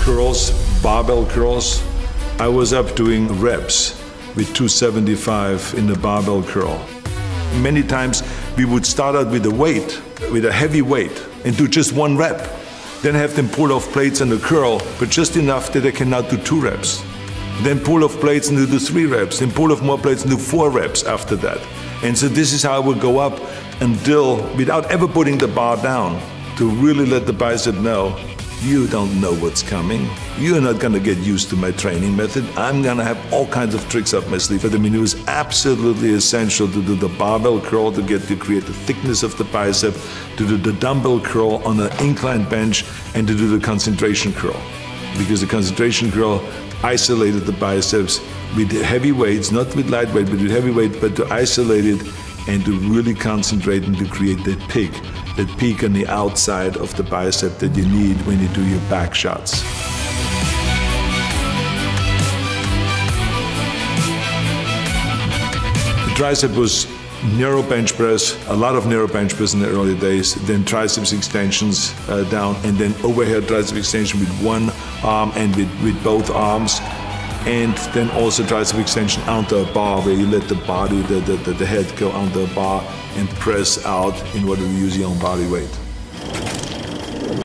curls, barbell curls. I was up doing reps with 275 in the barbell curl. Many times we would start out with a heavy weight, and do just 1 rep. Then have them pull off plates on the curl, but just enough that they can now do 2 reps. Then pull off plates and do 3 reps. Then pull off more plates and do 4 reps after that. And so this is how I would go up until, without ever putting the bar down, to really let the bicep know, you don't know what's coming. You're not gonna get used to my training method. I'm gonna have all kinds of tricks up my sleeve. But I mean, it was absolutely essential to do the barbell curl to create the thickness of the bicep, to do the dumbbell curl on an incline bench, and to do the concentration curl. Because the concentration curl isolated the biceps with heavy weights, not with light weight, but with heavy weight, but to isolate it and to really concentrate and to create that peak on the outside of the bicep that you need when you do your back shots. The tricep was narrow bench press, a lot of narrow bench press in the early days, then triceps extensions down, and then overhead tricep extension with 1 arm and with both arms. And then also tricep extension onto a bar, where you let the body, the head go onto a bar and press out in order to use your own body weight.